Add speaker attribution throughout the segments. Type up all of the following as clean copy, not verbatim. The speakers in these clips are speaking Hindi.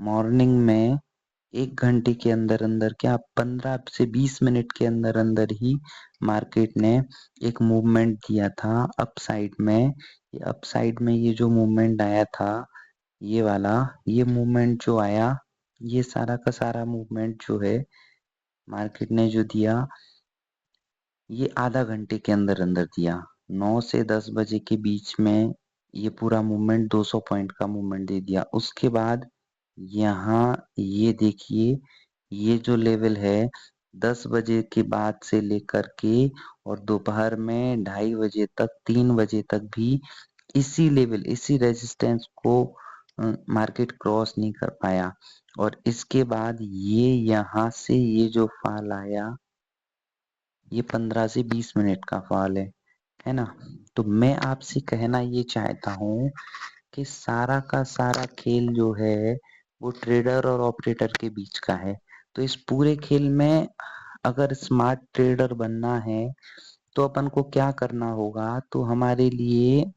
Speaker 1: मॉर्निंग में 1 घंटे के अंदर-अंदर क्या 15 से 20 मिनट के अंदर-अंदर ही मार्केट ने एक मूवमेंट दिया था अपसाइड में। ये अपसाइड में ये जो मूवमेंट आया था, ये वाला, ये मूवमेंट जो आया, ये सारा का सारा मूवमेंट जो है मार्केट ने जो दिया, ये आधा घंटे के अंदर-अंदर दिया। 9 से 10 बजे के बीच में ये पूरा मूवमेंट 200 पॉइंट का मूवमेंट दे दिया। उसके बाद यहाँ ये देखिए, ये जो लेवल है 10 बजे के बाद से लेकर के और दोपहर में 2:30 बजे तक, 3 बजे तक भी इसी लेवल, इसी रेजिस्टेंस को मार्केट क्रॉस नहीं कर पाया। और इसके बाद ये यहाँ से ये जो फॉल आया, ये 15 से 20 मिनट का फॉल है ना? तो मैं आपसे कहना ये चाहता हूँ कि सारा का सारा खेल जो है वो ट्रेडर और ऑपरेटर के बीच का है। तो इस पूरे खेल में अगर स्मार्ट ट्रेडर बनना है तो अपन को क्या करना होगा, तो हमारे लिए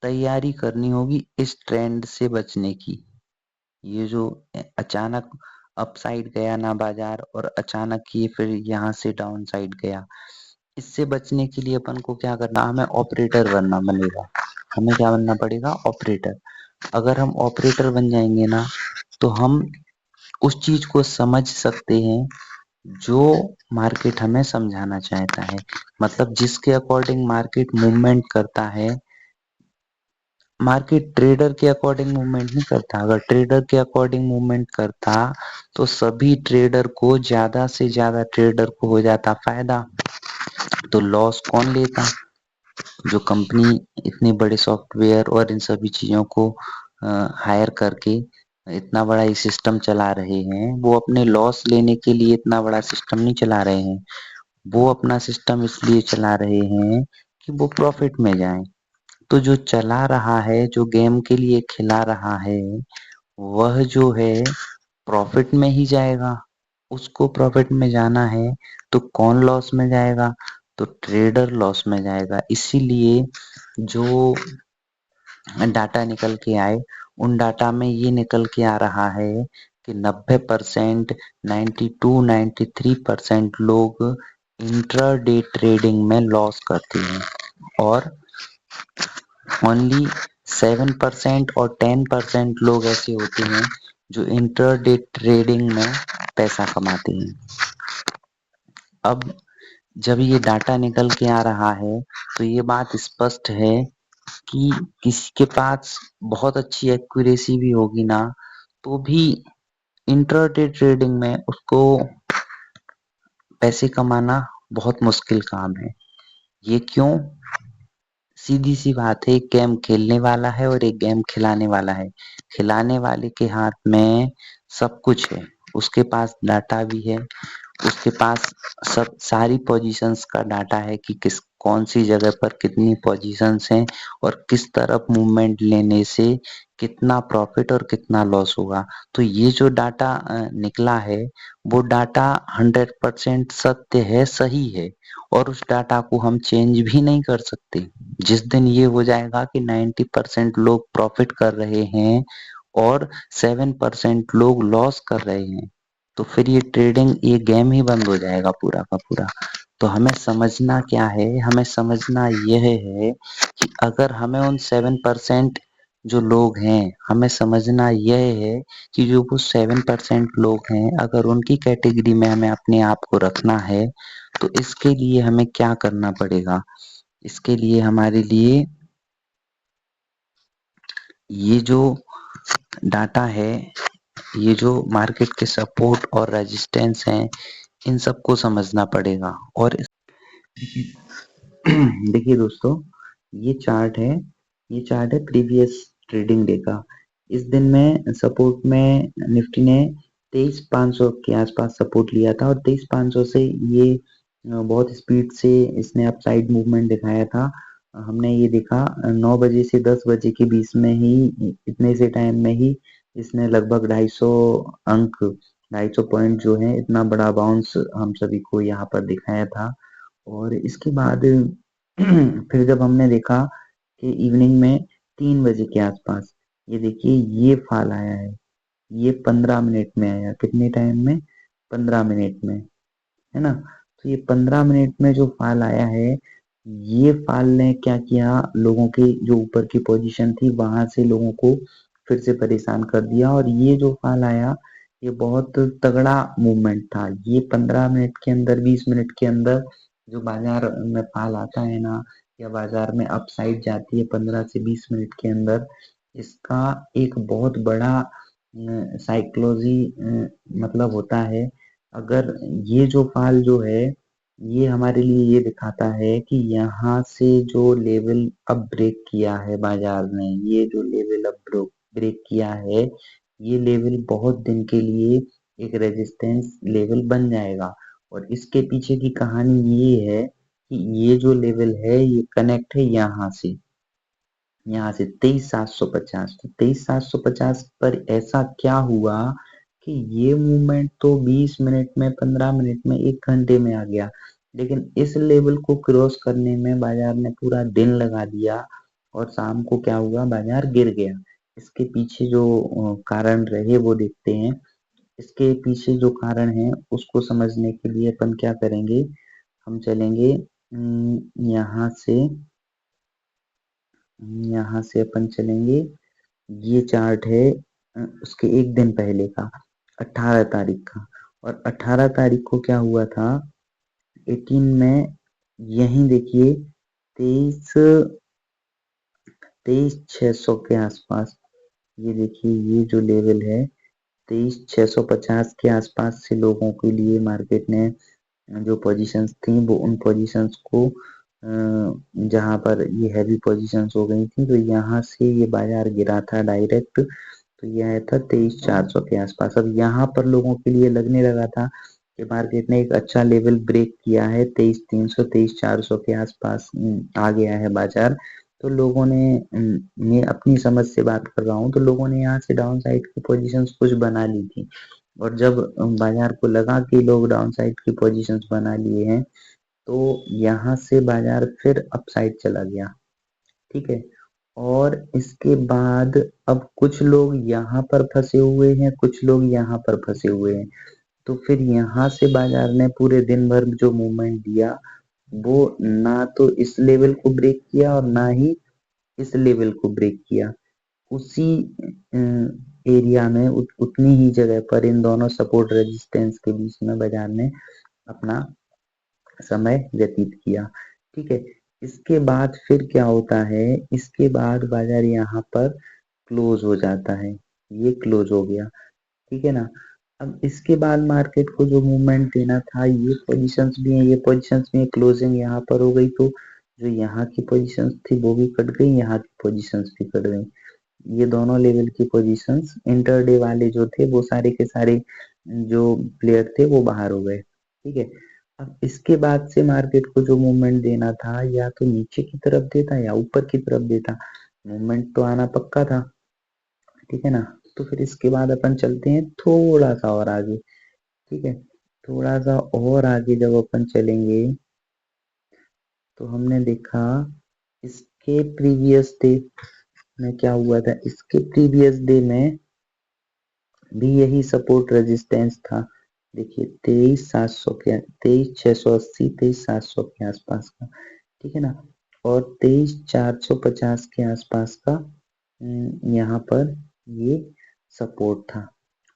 Speaker 1: तैयारी करनी होगी इस ट्रेंड से बचने की। ये जो अचानक अपसाइड गया ना बाजार और अचानक ये फिर यहाँ से डाउन साइड गया, इससे बचने के लिए अपन को क्या करना, हमें ऑपरेटर बनना बनेगा। हमें क्या बनना पड़ेगा? ऑपरेटर। अगर हम ऑपरेटर बन जाएंगे ना, तो हम उस चीज को समझ सकते हैं जो मार्केट हमें समझाना चाहता है। मतलब जिसके अकॉर्डिंग मार्केट मूवमेंट करता है, मार्केट ट्रेडर के अकॉर्डिंग मूवमेंट नहीं करता। अगर ट्रेडर के अकॉर्डिंग मूवमेंट करता तो सभी ट्रेडर को, ज्यादा से ज्यादा ट्रेडर को हो जाता फायदा। तो लॉस कौन लेता? जो कंपनी इतने बड़े सॉफ्टवेयर और इन सभी चीजों को हायर करके इतना बड़ा ये सिस्टम चला रहे हैं, वो अपने लॉस लेने के लिए इतना बड़ा सिस्टम नहीं चला रहे हैं। वो अपना सिस्टम इसलिए चला रहे हैं कि वो प्रॉफिट में जाए। तो जो चला रहा है, जो गेम के लिए खिला रहा है, वह जो है प्रॉफिट में ही जाएगा। उसको प्रॉफिट में जाना है तो कौन लॉस में जाएगा? तो ट्रेडर लॉस में जाएगा। इसीलिए जो डाटा निकल के आए, उन डाटा में ये निकल के आ रहा है कि 90%, 92-93% लोग इंट्राडे ट्रेडिंग में लॉस करते हैं और ओनली 7% और 10% लोग ऐसे होते हैं जो इंट्राडे ट्रेडिंग में पैसा कमाते हैं। अब जब ये डाटा निकल के आ रहा है तो ये बात स्पष्ट है कि किसी के पास बहुत अच्छी एक्यूरेसी भी होगी ना, तो भी इंट्राडे ट्रेडिंग में उसको पैसे कमाना बहुत मुश्किल काम है। ये क्यों? सीधी सी बात है, एक गेम खेलने वाला है और एक गेम खिलाने वाला है। खिलाने वाले के हाथ में सब कुछ है, उसके पास डाटा भी है, उसके पास सब सारी पोजीशंस का डाटा है कि किस कौन सी जगह पर कितनी पोजीशंस हैं और किस तरफ मूवमेंट लेने से कितना प्रॉफिट और कितना लॉस होगा। तो ये जो डाटा निकला है, वो डाटा 100% सत्य है, सही है, और उस डाटा को हम चेंज भी नहीं कर सकते। जिस दिन ये हो जाएगा कि 90% लोग प्रॉफिट कर रहे हैं और 7% लोग लॉस कर रहे हैं, तो फिर ये ट्रेडिंग, ये गेम ही बंद हो जाएगा पूरा का पूरा। तो हमें समझना क्या है? हमें समझना यह है कि अगर हमें उन 7% जो लोग हैं, हमें समझना यह है कि जो वो 7% लोग हैं, अगर उनकी कैटेगरी में हमें अपने आप को रखना है, तो इसके लिए हमें क्या करना पड़ेगा? इसके लिए हमारे लिए ये जो डाटा है, ये जो मार्केट के सपोर्ट और रेजिस्टेंस हैं, इन सबको समझना पड़ेगा। और देखिए दोस्तों, ये चार्ट है, ये चार्ट है प्रीवियस ट्रेडिंग डे का। इस दिन में सपोर्ट में निफ्टी ने 23,500 के आसपास सपोर्ट लिया था और 23,500 से ये बहुत स्पीड से इसने अपसाइड मूवमेंट दिखाया था। हमने ये देखा 9 बजे से 10 बजे के बीच में ही, इतने से टाइम में ही इसने लगभग 250 अंक, 250 पॉइंट जो है, इतना बड़ा बाउंस हम सभी को यहाँ पर दिखाया था। और इसके बाद फिर जब हमने देखा कि इवनिंग में 3 बजे के आसपास ये देखिए ये फॉल आया है, ये 15 मिनट में आया। कितने टाइम में? 15 मिनट में, है ना। तो ये 15 मिनट में जो फॉल आया है, ये फॉल ने क्या किया, लोगों की जो ऊपर की पोजीशन थी वहां से लोगों को फिर से परेशान कर दिया। और ये जो फॉल आया, ये बहुत तगड़ा मूवमेंट था। ये 15 मिनट के अंदर, 20 मिनट के अंदर जो बाजार में फॉल आता है ना, या बाजार में अपसाइड जाती है 15 से 20 मिनट के अंदर, इसका एक बहुत बड़ा साइकोलॉजी मतलब होता है। अगर ये जो फॉल जो है, ये हमारे लिए ये दिखाता है कि यहाँ से जो लेवल अब ब्रेक किया है बाजार ने, ये जो लेवल अब ब्रेक किया है, ये लेवल बहुत दिन के लिए एक रेजिस्टेंस लेवल बन जाएगा। और इसके पीछे की कहानी ये है कि ये जो लेवल है ये कनेक्ट है यहाँ से 23,750। तो 23,750 पर ऐसा क्या हुआ कि ये मूवमेंट तो 20 मिनट में, 15 मिनट में, 1 घंटे में आ गया, लेकिन इस लेवल को क्रॉस करने में बाजार ने पूरा दिन लगा दिया। और शाम को क्या हुआ, बाजार गिर गया। इसके पीछे जो कारण रहे वो देखते हैं। इसके पीछे जो कारण है उसको समझने के लिए अपन क्या करेंगे, हम चलेंगे यहाँ से अपन चलेंगे। ये चार्ट है उसके एक दिन पहले का, 18 तारीख का। और 18 तारीख को क्या हुआ था, 18 में यही देखिए 23,600 के आसपास, ये देखिए ये जो लेवल है 23,650 के आसपास से लोगों के लिए मार्केट ने जो पोजीशंस थी वो उन पोजीशंस को जहां पर ये हैवी पोजीशंस हो गई थी, तो यहाँ से ये बाजार गिरा था डायरेक्ट। तो ये आया था 23,400 के आसपास। अब यहाँ पर लोगों के लिए लगने लगा था कि मार्केट ने एक अच्छा लेवल ब्रेक किया है, 23,300 23,400 के आसपास आ गया है बाजार। तो लोगों ने, मैं अपनी समझ से बात कर रहा हूँ, तो लोगों ने यहाँ से डाउन साइड की पोजीशंस कुछ बना ली थी। और जब बाजार को लगा कि लोग डाउन साइड की पोजीशंस बना लिए हैं, तो यहाँ से बाजार फिर अपसाइड चला गया, ठीक है। और इसके बाद अब कुछ लोग यहाँ पर फंसे हुए हैं, कुछ लोग यहाँ पर फंसे हुए हैं। तो फिर यहाँ से बाजार ने पूरे दिन भर जो मूवमेंट दिया, वो ना तो इस लेवल को ब्रेक किया और ना ही इस लेवल को ब्रेक किया। उसी एरिया में उतनी ही जगह पर इन दोनों सपोर्ट रेजिस्टेंस के बीच में बाजार ने अपना समय व्यतीत किया, ठीक है। इसके बाद फिर क्या होता है, इसके बाद बाजार यहाँ पर क्लोज हो जाता है, ये क्लोज हो गया, ठीक है ना। अब इसके बाद मार्केट को जो मूवमेंट देना था, ये पोजीशंस भी है, ये पोजीशंस भी है, क्लोजिंग यहाँ पर हो गई, तो जो यहाँ की पोजीशंस थी वो भी कट गई, यहाँ की पोजीशंस भी कट गई। ये दोनों लेवल की पोजीशंस इंटरडे वाले जो थे वो सारे के सारे जो प्लेयर थे वो बाहर हो गए, ठीक है। अब इसके बाद से मार्केट को जो मूवमेंट देना था, या तो नीचे की तरफ देता या ऊपर की तरफ देता, मूवमेंट तो आना पक्का था, ठीक है ना। तो फिर इसके बाद अपन चलते हैं थोड़ा सा और आगे, ठीक है। थोड़ा सा और आगे जब अपन चलेंगे तो हमने देखा इसके प्रीवियस डे में क्या हुआ था। इसके प्रीवियस डे में भी यही सपोर्ट रेजिस्टेंस था, देखिए 23,700 के, 23,680 23,700 के आसपास का, ठीक है ना। और 23,450 के आसपास का यहाँ पर ये सपोर्ट था।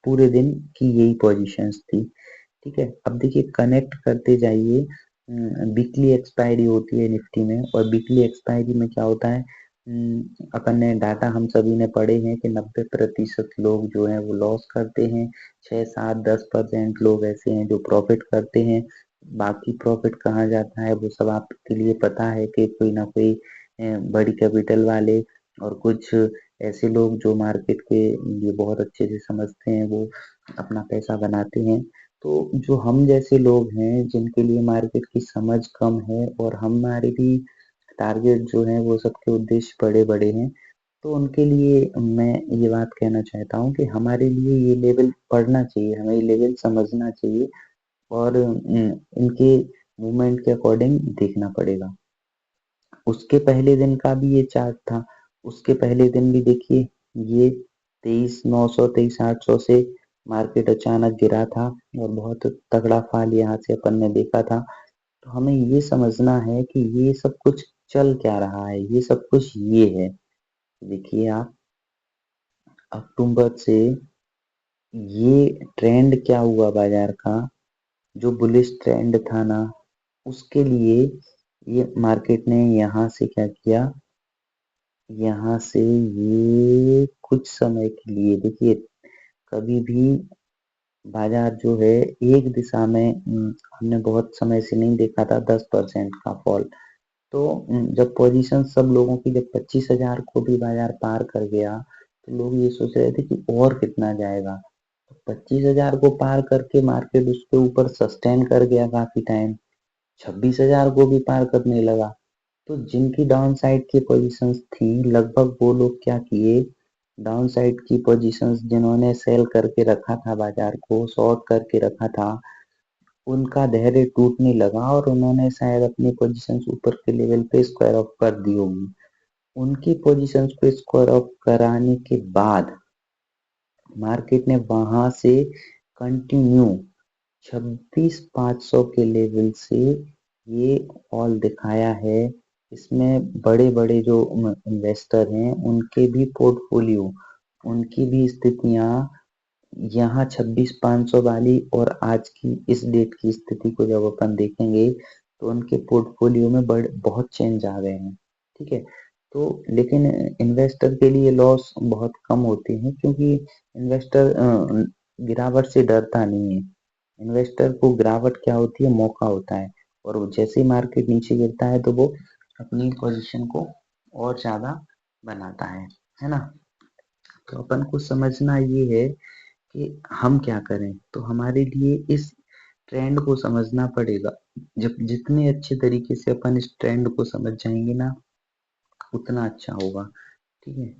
Speaker 1: पूरे दिन की यही पोजीशंस थी, ठीक है। अब देखिए कनेक्ट करते जाइए, वीकली एक्सपायरी होती है निफ्टी में, और वीकली एक्सपायरी में क्या होता है, अपन ने डाटा हम सभी ने पढ़े हैं कि 90% लोग जो है वो लॉस करते हैं, 6 7 10% लोग ऐसे हैं जो प्रॉफिट करते हैं। बाकी प्रॉफिट कहाँ जाता है वो सब आपके लिए पता है कि कोई ना कोई बड़ी कैपिटल वाले और कुछ ऐसे लोग जो मार्केट के ये बहुत अच्छे से समझते हैं, वो अपना पैसा बनाते हैं। तो जो हम जैसे लोग हैं जिनके लिए मार्केट की समझ कम है, और हमारे भी टारगेट जो है वो सबके उद्देश्य बड़े बड़े हैं, तो उनके लिए मैं ये बात कहना चाहता हूँ कि हमारे लिए ये लेवल पढ़ना चाहिए, हमें ये लेवल समझना चाहिए, और इनके मूवमेंट के अकॉर्डिंग देखना पड़ेगा। उसके पहले दिन का भी ये चार्ट था, उसके पहले दिन भी देखिए ये 23,900 23,800 से मार्केट अचानक गिरा था और बहुत तगड़ा फॉल यहाँ से अपन ने देखा था। तो हमें ये समझना है कि ये सब कुछ चल क्या रहा है, ये सब कुछ ये है। देखिए आप, अक्टूबर से ये ट्रेंड क्या हुआ बाजार का, जो बुलिश ट्रेंड था ना, उसके लिए ये मार्केट ने यहाँ से क्या किया, यहाँ से ये कुछ समय के लिए देखिए, कभी भी बाजार जो है एक दिशा में हमने बहुत समय से नहीं देखा था 10% का फॉल। तो जब पोजीशन सब लोगों की जब 25,000 को भी बाजार पार कर गया तो लोग ये सोच रहे थे कि और कितना जाएगा। तो 25,000 को पार करके मार्केट उसके ऊपर सस्टेन कर गया काफी टाइम, 26,000 को भी पार करने लगा। तो जिनकी डाउन साइड की पोजीशंस थी लगभग वो लोग क्या किए, डाउन साइड की पोजीशंस जिन्होंने सेल करके रखा था बाजार को, शॉर्ट करके रखा था, उनका धैर्य टूटने लगा और उन्होंने शायद अपनी पोजीशंस ऊपर के लेवल पे स्क्वायर ऑफ कर दी होगी। उनकी पोजीशंस को स्क्वायर ऑफ कराने के बाद मार्केट ने वहां से कंटिन्यू 26,500 के लेवल से ये फॉल दिखाया है। इसमें बड़े बड़े जो इन्वेस्टर हैं उनके भी पोर्टफोलियो, उनकी भी स्थितियां यहाँ 26,500 वाली और आज की इस डेट की स्थिति को जब अपन देखेंगे तो उनके पोर्टफोलियो में बहुत चेंज आ गए हैं। ठीक है, तो लेकिन इन्वेस्टर के लिए लॉस बहुत कम होते हैं क्योंकि इन्वेस्टर गिरावट से डरता नहीं है। इन्वेस्टर को गिरावट क्या होती है, मौका होता है, और जैसे ही मार्केट नीचे गिरता है तो वो अपनी पोजीशन को और ज्यादा बनाता है ना। तो अपन को समझना ये है कि हम क्या करें, तो हमारे लिए इस ट्रेंड को समझना पड़ेगा। जब जितने अच्छे तरीके से अपन इस ट्रेंड को समझ जाएंगे ना उतना अच्छा होगा। ठीक है।